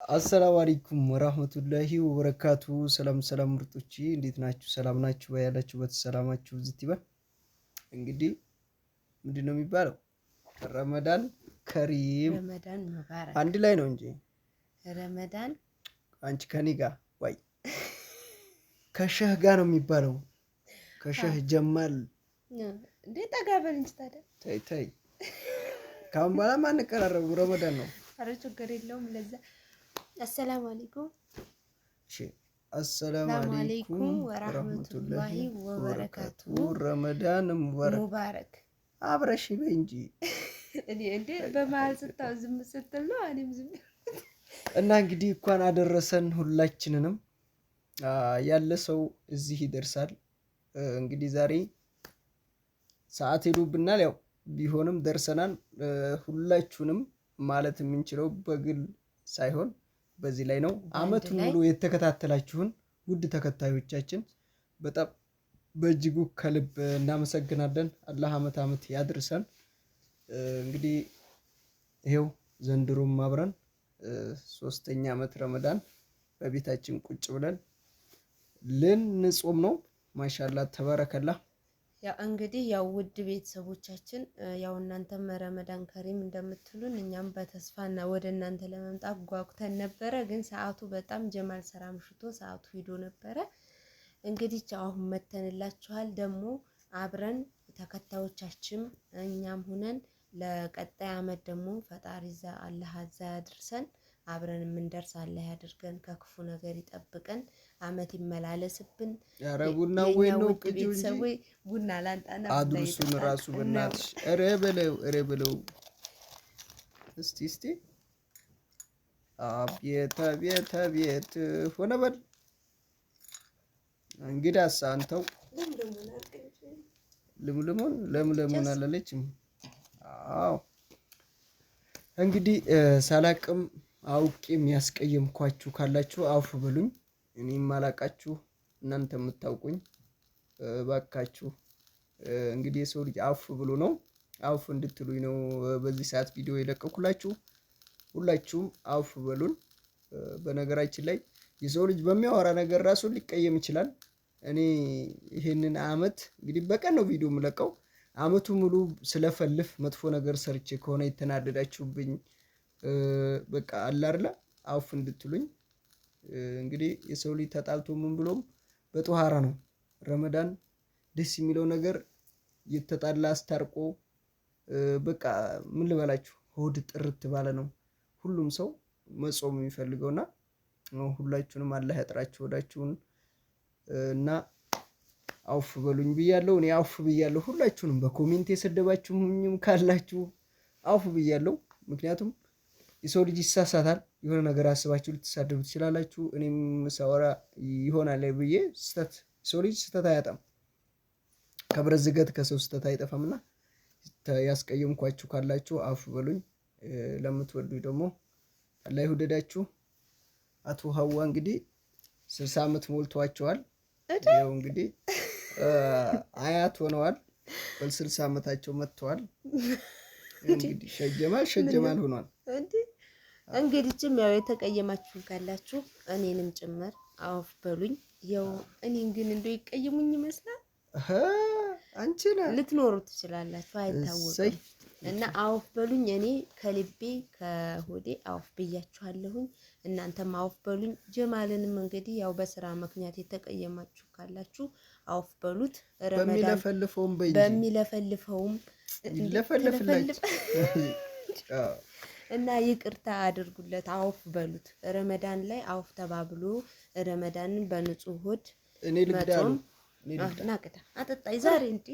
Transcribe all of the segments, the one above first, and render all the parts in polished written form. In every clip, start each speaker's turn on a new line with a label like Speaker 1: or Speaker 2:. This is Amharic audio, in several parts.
Speaker 1: አሰላሙ አለይኩም ወራህመቱላሂ ወበረካቱ። ሰላም ሰላም ምርጦች እንዴት ናችሁ? ሰላም ናችሁ? ያላችሁበት ሰላማችሁ ዝት ይበል። እንግዲህ ምንድነው የሚባለው? ረመዳን ከሪም
Speaker 2: ረመዳን ሙባረክ
Speaker 1: አንድ ላይ ነው እንጂ
Speaker 2: ረመዳን
Speaker 1: አንቺ ከኔ ጋር ወይ ከሸህ ጋር ነው የሚባለው። ከሸህ ጀማል
Speaker 2: እንዴ ጠጋ በል እንጂ ታዲያ።
Speaker 1: ተይ ተይ፣ ካሁን በኋላ ማንቀራረቡ ረመዳን ነው።
Speaker 2: ኧረ ችግር የለውም ለዛ። አሰላሙ አለይኩም
Speaker 1: እሺ፣ አሰላሙ አለይኩም ወራህመቱላሂ ወበረካቱ። ረመዳን
Speaker 2: ሙባረክ
Speaker 1: አብረሽ በይ እንጂ
Speaker 2: እኔ እንዴ በመሀል ስታው ዝም ስትል ነው እኔም ዝም።
Speaker 1: እና እንግዲህ እንኳን አደረሰን ሁላችንንም። ያለ ሰው እዚህ ይደርሳል። እንግዲህ ዛሬ ሰዓት ሄዶብናል፣ ያው ቢሆንም ደርሰናል። ሁላችሁንም ማለት የምንችለው በግል ሳይሆን በዚህ ላይ ነው። አመቱን ሙሉ የተከታተላችሁን ውድ ተከታዮቻችን በጣም በእጅጉ ከልብ እናመሰግናለን። አላህ አመት ያድርሰን። እንግዲህ ይሄው ዘንድሮም አብረን 3ኛ አመት ረመዳን በቤታችን ቁጭ ብለን ልንጾም ነው። ማሻአላህ ተባረከላህ።
Speaker 2: ያው እንግዲህ ያው ውድ ቤተሰቦቻችን ያው እናንተም ረመዳን ከሪም እንደምትሉን እኛም በተስፋና ወደ እናንተ ለመምጣት ጓጉተን ነበረ። ግን ሰዓቱ በጣም ጀማል ስራ ምሽቶ ሰዓቱ ሂዶ ነበረ። እንግዲህ አሁን መተንላችኋል። ደግሞ አብረን ተከታዮቻችን እኛም ሆነን ለቀጣይ አመት ደግሞ ፈጣሪ አላህ አዛ ያድርሰን። አብረን የምንደርስ አላህ ያድርገን፣ ከክፉ ነገር ይጠብቀን፣ አመት ይመላለስብን።
Speaker 1: ኧረ ቡና ወይ ነው
Speaker 2: ቤተሰብ ቡና ላንጣና
Speaker 1: አድርሱን ራሱ በእናትሽ። ኧረ በለው እስቲ አቤት ሆነ በል እንግዲህ አንተው ለምለሙን አላለችም። አዎ እንግዲህ ሳላቅም አውቄ የሚያስቀየምኳችሁ ካላችሁ አውፍ በሉኝ። እኔም ማላቃችሁ እናንተ የምታውቁኝ ባካችሁ። እንግዲህ የሰው ልጅ አውፍ ብሎ ነው፣ አውፍ እንድትሉኝ ነው በዚህ ሰዓት ቪዲዮ የለቀኩላችሁ። ሁላችሁም አውፍ በሉን። በነገራችን ላይ የሰው ልጅ በሚያወራ ነገር ራሱ ሊቀየም ይችላል። እኔ ይሄንን አመት እንግዲህ በቀን ነው ቪዲዮ የምለቀው። አመቱ ሙሉ ስለፈልፍ መጥፎ ነገር ሰርቼ ከሆነ የተናደዳችሁብኝ በቃ አለ አይደል አውፍ እንድትሉኝ። እንግዲህ የሰው ልጅ ተጣልቶ ምን ብሎም በጧሃራ ነው። ረመዳን ደስ የሚለው ነገር የተጣላ አስታርቆ በቃ ምን ልበላችሁ ሆድ ጥርት ባለ ነው ሁሉም ሰው መጾም የሚፈልገውና ሁላችሁንም አላህ ያጥራችሁ ሆዳችሁን እና አውፍ በሉኝ ብያለሁ። እኔ አውፍ ብያለሁ። ሁላችሁንም በኮሜንት የሰደባችሁኝም ካላችሁ አውፍ ብያለሁ። ምክንያቱም የሰው ልጅ ይሳሳታል። የሆነ ነገር አስባችሁ ልትሳደቡ ትችላላችሁ። እኔም ሳወራ ይሆናል ብዬ ስህተት፣ የሰው ልጅ ስህተት አያጣም፣ ከብረት ዝገት ከሰው ስህተት አይጠፋምና ያስቀየምኳችሁ ካላችሁ አውፍ በሉኝ። ለምትወዱኝ ደግሞ አላህ ይወደዳችሁ። አቶ ሀዋ እንግዲህ 60 አመት ሞልቷቸዋል። ያው እንግዲህ አያት ሆነዋል። በ60 አመታቸው መጥተዋል። እንግዲህ ሸጀማል ሆኗል።
Speaker 2: እንግዲህም ያው የተቀየማችሁ ካላችሁ እኔንም ጭምር አውፍ በሉኝ። ያው እኔን ግን እንደው ይቀየሙኝ ይመስላል።
Speaker 1: አንቺ ነህ
Speaker 2: ልትኖሩ ትችላላችሁ፣ አይታወቅም። እና አውፍ በሉኝ። እኔ ከልቤ ከሆዴ አውፍ ብያችኋለሁኝ። እናንተም አውፍ በሉኝ። ጀማልንም እንግዲህ ያው በስራ ምክንያት የተቀየማችሁ ካላችሁ አውፍ በሉት። በሚለፈልፈውም እና ይቅርታ አድርጉለት፣ አውፍ በሉት። ረመዳን ላይ አውፍ ተባብሎ ረመዳንን በንጹህ ሆድ
Speaker 1: እኔ ልግዳሉ
Speaker 2: ናቅታ አጠጣይ ዛሬ እንዴ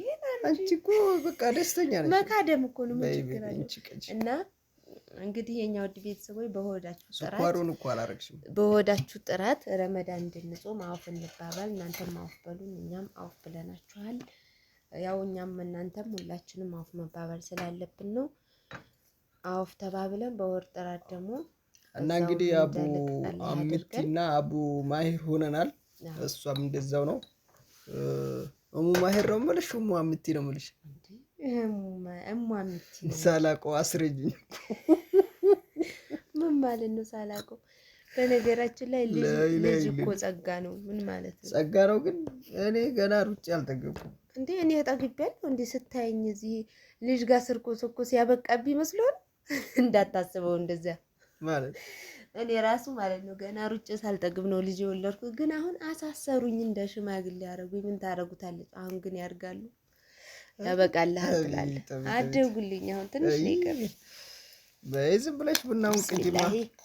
Speaker 1: አንቺ እኮ በቃ ደስተኛ ነሽ።
Speaker 2: መካደም እኮ ነው እና እንግዲህ የኛ ውድ ቤተሰቦች በሆዳችሁ ጥራት ረመዳን እንድንጾም አውፍ እንባባል። እናንተም አውፍ በሉን፣ እኛም አውፍ ብለናችኋል። ያው እኛም እናንተም ሁላችንም አውፍ መባባል ስላለብን ነው አውፍ ተባብለን በሆድ ጥራት ደግሞ
Speaker 1: እና እንግዲህ አቡ አሚቲና አቡ ማሂር ሆነናል። እሷም እንደዛው ነው። እሙ ማሂር ነው የምልሽ፣ እሙ አሚቲ ነው የምልሽ።
Speaker 2: እሙ አሚቲ
Speaker 1: ሳላውቀው አስረጅኝ።
Speaker 2: ምን ማለት ነው ሳላውቀው? በነገራችን ላይ ልጅ እኮ ጸጋ ነው። ምን ማለት ነው?
Speaker 1: ጸጋ ነው። ግን እኔ ገና ሩጬ አልጠገብኩም
Speaker 2: እንዴ። እኔ ጠግቤያለሁ እንዴ። ስታየኝ እዚህ ልጅ ጋር ስርኮስ ያበቃብኝ መስሎን እንዳታስበው እንደዚያ
Speaker 1: ማለት
Speaker 2: እኔ ራሱ ማለት ነው ገና ሩጬ ሳልጠግብ ነው ልጅ የወለድኩት። ግን አሁን አሳሰሩኝ እንደ ሽማግሌ ያደረጉኝ። ምን ታደርጉታለች? አሁን ግን ያድጋሉ። ያበቃልህ ትላለህ። አደጉልኝ። አሁን ትንሽ ነው ይቀር።
Speaker 1: በዝም ብለሽ ቡናውን ቅጂማ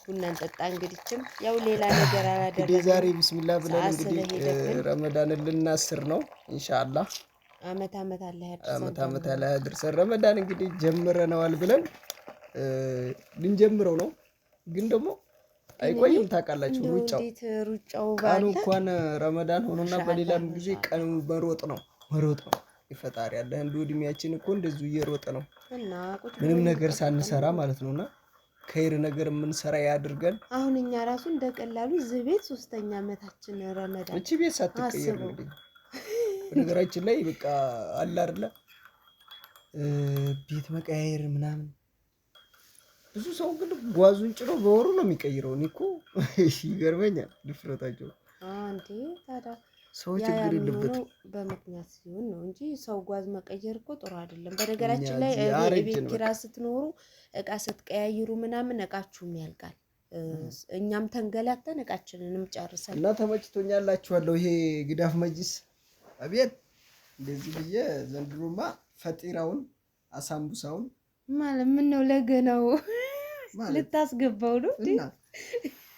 Speaker 2: ቡናን ጠጣ። እንግዲህም ያው ሌላ ነገር አላደረግንም።
Speaker 1: እንግዲህ ዛሬ ቢስሚላህ ብለን እንግዲህ ረመዳንን ልናስር ነው ኢንሻአላህ።
Speaker 2: አመት አለ
Speaker 1: ያድርሰን። ረመዳን እንግዲህ ጀምረነዋል ብለን ልንጀምረው ነው። ግን ደግሞ አይቆይም ታውቃላችሁ። ሩጫው ቀኑ እንኳን ረመዳን ሆኖና በሌላም ጊዜ ቀኑ መሮጥ ነው። ይፈጣሪ ያለ እንዱ እድሜያችን እኮ እንደዚሁ እየሮጠ ነው እና ምንም ነገር ሳንሰራ ማለት ነውና ከይር ነገር የምንሰራ ያድርገን።
Speaker 2: አሁን እኛ ራሱ እንደቀላሉ እዚህ ቤት 3ኛ አመታችን ረመዳን
Speaker 1: እቺ ቤት ሳትቀየር እንግዲህ በነገራችን ላይ በቃ አለ አይደለ ቤት መቀያየር ምናምን ብዙ ሰው ግን ጓዙን ጭኖ በወሩ ነው የሚቀይረው። እኔ እኮ ይገርመኛል ድፍረታቸው።
Speaker 2: አንዴ ታዲያ
Speaker 1: ሰው ችግር የለበትም
Speaker 2: በምክንያት ሲሆን ነው እንጂ ሰው ጓዝ መቀየር እኮ ጥሩ አይደለም። በነገራችን ላይ ቤት ኪራይ ስትኖሩ እቃ ስትቀያይሩ ምናምን እቃችሁም ያልቃል። እኛም ተንገላተን እቃችንንም ጨርሰን
Speaker 1: እና ተመችቶኛላችኋለሁ። ይሄ ግዳፍ መጅስ አቤት እንደዚህ ብዬ ዘንድሮማ ፈጢራውን አሳምቡሳውን
Speaker 2: ማለት ምን ነው ለገናው ልታስገባው ነው እንዴ?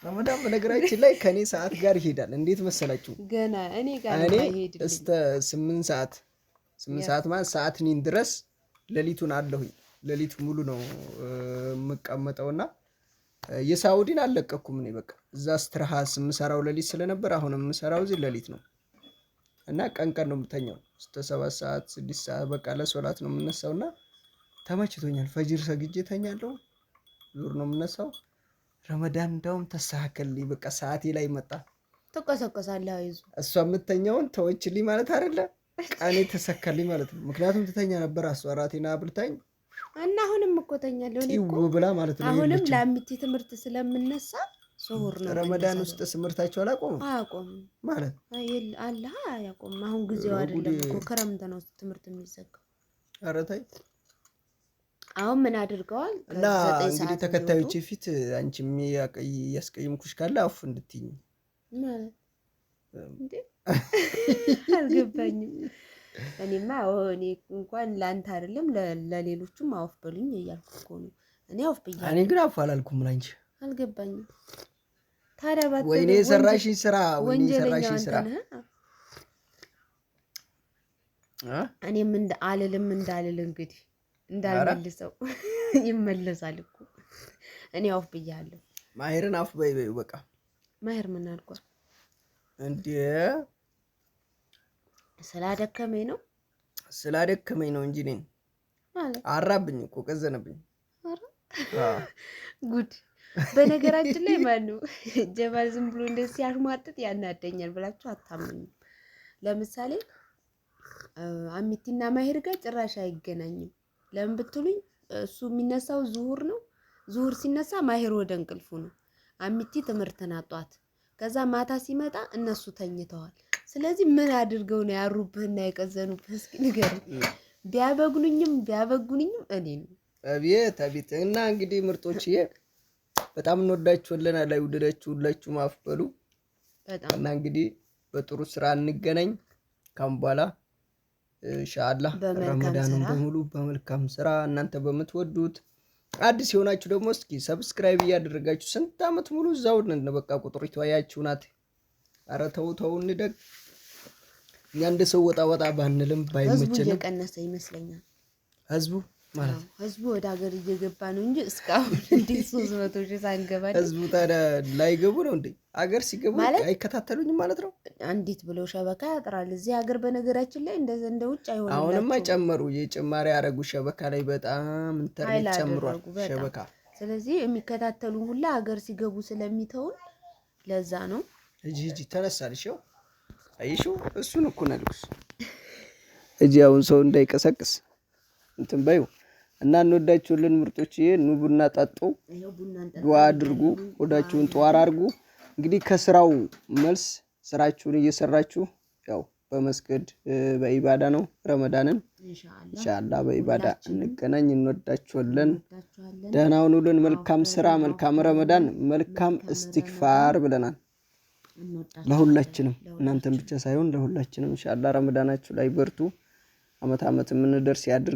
Speaker 1: ረመዳን በነገራችን ላይ ከኔ ሰዓት ጋር ይሄዳል። እንዴት መሰላችሁ?
Speaker 2: ገና እኔ ጋር ይሄድ
Speaker 1: እስከ 8 ሰዓት ማለት ሰዓት ኒን ድረስ ሌሊቱን አለሁኝ። ሌሊት ሙሉ ነው የምቀመጠውና የሳውዲን አልለቀኩም። እኔ በቃ እዛ ስትራሃ የምሰራው ሌሊት ስለነበር አሁን የምሰራው እዚህ ሌሊት ነው እና ቀን ነው የምተኛው እስከ 7 ሰዓት 6 ሰዓት በቃ ለሶላት ነው የምነሳውና ተመችቶኛል። ፈጅር ሰግጄ ተኛለሁ። ዙር ነው የምነሳው። ረመዳን እንደውም ተስተካከልልኝ። በቃ ሰዓቴ ላይ መጣ።
Speaker 2: ተቀሰቀሳለህ። አይዞ
Speaker 1: እሷ የምተኛውን ተወችልኝ ማለት አይደለ? ቃኔ ተሰካልኝ ማለት ነው። ምክንያቱም ትተኛ ነበር አስወራቴና ብልታኝ
Speaker 2: እና አሁንም እኮ ተኛለሁ እኔ እኮ
Speaker 1: ብላ ማለት ነው።
Speaker 2: አሁንም ለአሚቲ ትምህርት ስለምነሳ ሱሁር ነው።
Speaker 1: ረመዳን ውስጥ ትምህርታቸው አላቆምም ማለት
Speaker 2: አላህ ያቆም። አሁን ጊዜው አይደለም እኮ ክረምት ነው ትምህርት የሚዘጋው።
Speaker 1: ኧረ ተይ።
Speaker 2: አሁን ምን አድርገዋል?
Speaker 1: እና እንግዲህ ተከታዮቼ ፊት አንቺም ያስቀየምኩሽ ካለ አፍ እንድትይኝ
Speaker 2: ማለት እንዴ አልገባኝም። እኔማ እኔ እንኳን ላንተ አይደለም ለሌሎችም አፍ በሉኝ እያልኩ እኮ ነው። እኔ አፍ ብያለሁ።
Speaker 1: እኔ ግን አፍ አላልኩም ላንቺ።
Speaker 2: አልገባኝም። ታዲያ ባትል
Speaker 1: ወይኔ ሰራሽኝ ስራ
Speaker 2: እኔም አልልም እንዳልል እንግዲህ እንዳልመልሰው ይመለሳል እኮ። እኔ አፍ ብያለሁ።
Speaker 1: ማሄርን አፍ በይ በቃ።
Speaker 2: ማሄር ምን አልኳት
Speaker 1: እንዴ? ስላደከመኝ ነው እንጂ ነኝ ማለት አራብኝ እኮ ቀዘነብኝ።
Speaker 2: ጉድ። በነገራችን ላይ ማነው ጀማል ዝም ብሎ እንደዚህ ሲያሽሟጥጥ ያናደኛል ብላችሁ አታምኑ። ለምሳሌ አሚቲና ማሄር ጋር ጭራሽ አይገናኝም። ለምን ብትሉኝ እሱ የሚነሳው ዙሁር ነው። ዙሁር ሲነሳ ማሄር ወደ እንቅልፉ ነው። አሚቲ ትምህርትን አጧት። ከዛ ማታ ሲመጣ እነሱ ተኝተዋል። ስለዚህ ምን አድርገው ነው ያሩብህና የቀዘኑብህ? እስኪ ንገረኝ። ቢያበግኑኝም እኔ ነው።
Speaker 1: አቤት። እና እንግዲህ ምርጦችዬ በጣም እንወዳችኋለን። ላይ ወደዳችሁላችሁ ማፍበሉ በጣም እና እንግዲህ በጥሩ ስራ እንገናኝ ካም በኋላ ኢንሻአላህ። ረመዳኑን በሙሉ በመልካም ስራ እናንተ በምትወዱት አዲስ የሆናችሁ ደግሞ እስኪ ሰብስክራይብ እያደረጋችሁ ስንት አመት ሙሉ እዛው ነን። በቃ ቁጥሪቷ ያያችሁ ናት። ኧረ ተው እንደግ እኛ እንደ ሰው ወጣ ባንልም ባይመቸንም
Speaker 2: ህዝቡ እየቀነሰ ይመስለኛል።
Speaker 1: ህዝቡ ማለት
Speaker 2: ህዝቡ ወደ ሀገር እየገባ ነው እንጂ እስካሁን እንዴት 300 ሺህ ሳንገባ
Speaker 1: ህዝቡ ታዲያ ላይገቡ ነው እንዴ? ሀገር ሲገቡ አይከታተሉኝም ማለት ነው።
Speaker 2: አንዲት ብለው ሸበካ ያጥራል እዚህ ሀገር። በነገራችን ላይ እንደ ውጭ አይሆንም።
Speaker 1: አሁንማ ጨመሩ፣ የጭማሪ ያረጉ ሸበካ ላይ በጣም ኢንተርኔት ጨምሯል ሸበካ።
Speaker 2: ስለዚህ የሚከታተሉ ሁላ ሀገር ሲገቡ ስለሚተውን ለዛ ነው።
Speaker 1: እጂ ተነሳልሽ። አይሽው እሱን እኮ ነልኩስ እጂ አሁን ሰው እንዳይቀሰቅስ እንትን በይው እና እንወዳችሁልን ምርጦችዬ። ኑ ቡና ጠጡ፣ ዱዓ አድርጉ፣ ሆዳችሁን ጧር አድርጉ። እንግዲህ ከስራው መልስ ስራችሁን እየሰራችሁ ያው በመስገድ በኢባዳ ነው ረመዳንን ኢንሻአላህ በኢባዳ እንገናኝ። እንወዳችኋለን። ደህና ሁኑልን። መልካም ስራ፣ መልካም ረመዳን፣ መልካም እስትግፋር ብለናል ለሁላችንም። እናንተም ብቻ ሳይሆን ለሁላችንም ኢንሻአላህ ረመዳናችሁ ላይ በርቱ። አመት የምንደርስ ያድርግ።